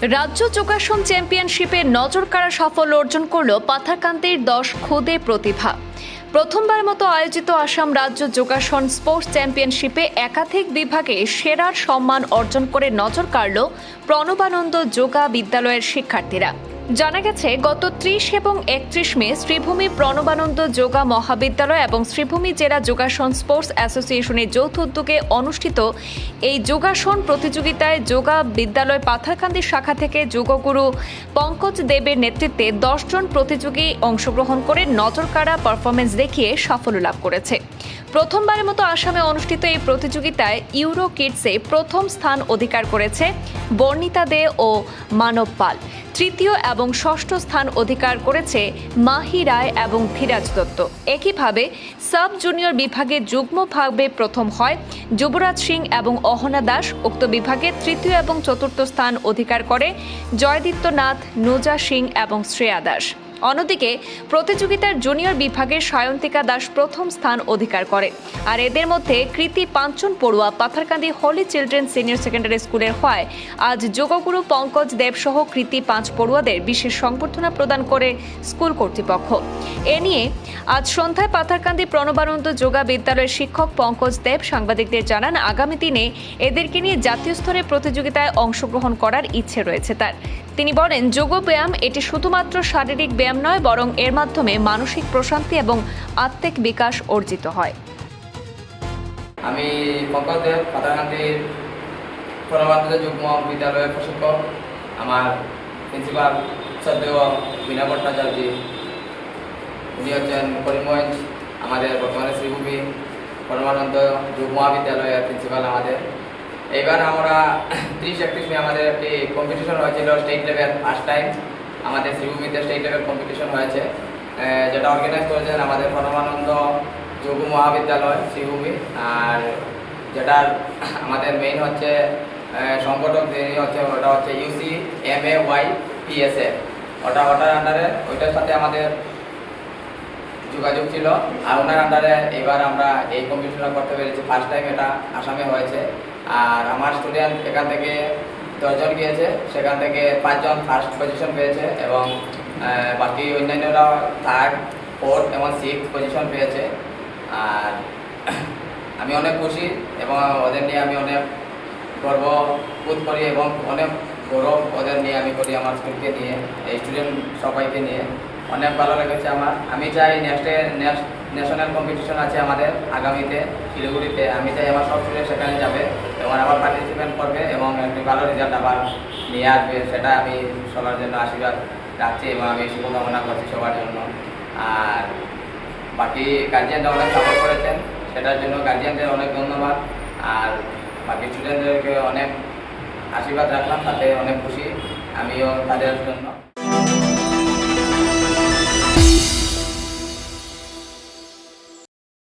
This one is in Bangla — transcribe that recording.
রাজ্য যোগাসন চ্যাম্পিয়নশিপে নজরকাড়া সাফল্য অর্জন করল পাথারকান্দির 10 খুদে প্রতিভা। প্রথমবার মতো আয়োজিত আসাম রাজ্য যোগাসন স্পোর্টস চ্যাম্পিয়নশিপে একাধিক বিভাগে সেরার সম্মান অর্জন করে নজর কাড়ল প্রণবানন্দ যোগা বিদ্যালয়ের শিক্ষার্থীরা। জানা গেছে, গত 30 এবং 31 মে শ্রীভূমি প্রণবানন্দ যোগা মহাবিদ্যালয় এবং শ্রীভূমি জেলা যোগাসন স্পোর্টস অ্যাসোসিয়েশনের যৌথ উদ্যোগে অনুষ্ঠিত এই যোগাসন প্রতিযোগিতায় যোগা বিদ্যালয় পাথারকান্দি শাখা থেকে যোগগুরু পঙ্কজ দেবের নেতৃত্বে 10 জন প্রতিযোগী অংশগ্রহণ করে নজরকাড়া পারফরমেন্স দেখিয়ে সাফল্য লাভ করেছে। প্রথমবারের মতো আসামে অনুষ্ঠিত এই প্রতিযোগিতায় ইউরো কিডসে প্রথম স্থান অধিকার করেছে বর্ণিতা দে ও মানব পাল। তৃতীয় এবং ষষ্ঠ স্থান অধিকার করেছে মাহি রায় এবং ধীরাজ দত্ত। একইভাবে সাব জুনিয়র বিভাগে যুগ্মভাবে প্রথম হয় যুবরাজ সিং এবং অহনা দাস। উক্ত বিভাগে তৃতীয় এবং চতুর্থ স্থান অধিকার করে জয়দীপ্ত নাথ, নুজা সিং এবং শ্রেয়া দাস। অন্যদিকে প্রতিযোগিতার জুনিয়র বিভাগে সায়ন্তিকা দাস প্রথম স্থান অধিকার করে। আর এদের মধ্যে কৃতি পাঞ্চন পড়ুয়া পাথারকান্দি হলি চিলড্রেন সিনিয়র সেকেন্ডারি স্কুলের হয় আজ যোগগুরু পঙ্কজ দেব সহ কৃতি 5 পড়ুয়াদের বিশেষ সংবর্ধনা প্রদান করে স্কুল কর্তৃপক্ষ। এ নিয়ে আজ সন্ধ্যায় পাথারকান্দি প্রণবানন্দ যোগা বিদ্যালয়ের শিক্ষক পঙ্কজ দেব সাংবাদিকদের জানান, আগামী দিনে এদেরকে নিয়ে জাতীয় স্তরে প্রতিযোগিতায় অংশগ্রহণ করার ইচ্ছে রয়েছে তার। তিনি বলেন, যোগব্যায়াম এটি শুধুমাত্র শারীরিক ব্যায়াম নয়, বরং এর মাধ্যমে মানসিক প্রশান্তি এবং আত্মিক বিকাশ অর্জিত হয়। আমি পঙ্কজ দেব, পাথারকান্দির প্রণবানন্দ যুগ্ম বিদ্যালয়ের প্রশিক্ষক। আমার প্রিন্সিপাল শ্রদ্ধেয় বীণা ভট্টাচার্য, উনি হচ্ছেন করিমগঞ্জ আমাদের বর্তমানে শ্রীভূমি প্রণবানন্দ যুগ্ম মহাবিদ্যালয়ের প্রিন্সিপাল আমাদের। এইবার আমরা 30-31 মে আমাদের একটি কম্পিটিশন হয়েছিল স্টেট লেভেল। ফার্স্ট টাইম আমাদের শ্রীভূমিতে স্টেট লেভেল কম্পিটিশন হয়েছে, যেটা অর্গানাইজ করেছেন আমাদের প্রণবানন্দ যুগ্ম মহাবিদ্যালয় শ্রীভূমি। আর যেটার আমাদের মেইন হচ্ছে সংগঠক যিনি হচ্ছে, ওটা হচ্ছে UCMAYPSF। ওটার আন্ডারে, ওইটার সাথে আমাদের যোগাযোগ ছিল। আর ওনার আন্ডারে এবার আমরা এই কম্পিটিশনটা করতে পেরেছি। ফার্স্ট টাইম এটা আসামে হয়েছে। আর আমার স্টুডেন্ট এখান থেকে 10 জন গিয়েছে, সেখান থেকে 5 জন ফার্স্ট পজিশন পেয়েছে এবং বাকি অন্যান্যরা 3rd, 4th এবং 6th পজিশন পেয়েছে। আর আমি অনেক খুশি এবং ওদের নিয়ে আমি অনেক গর্ববোধ করি এবং অনেক গৌরব ওদের নিয়ে আমি করি, আমার স্কুলকে নিয়ে, এই স্টুডেন্ট সবাইকে নিয়ে। অনেক ভালো লেগেছে আমার। আমি চাই নেক্সট ন্যাশনাল কম্পিটিশন আছে আমাদের আগামীতে শিলিগুড়িতে। আমি চাই আমার সব স্টুডেন্ট সেখানে যাবে এবং আবার পার্টিসিপেট করবে এবং একটি ভালো রেজাল্ট আবার নিয়ে আসবে। সেটা আমি সবার জন্য আশীর্বাদ রাখছি এবং আমি শুভকামনা করছি সবার জন্য। আর বাকি গার্জিয়ানরা অনেক সাপোর্ট করেছেন, সেটার জন্য গার্জিয়ানদের অনেক ধন্যবাদ। আর বাকি স্টুডেন্টদেরকে অনেক আশীর্বাদ রাখলাম, তাতে অনেক খুশি আমিও তাদের জন্য।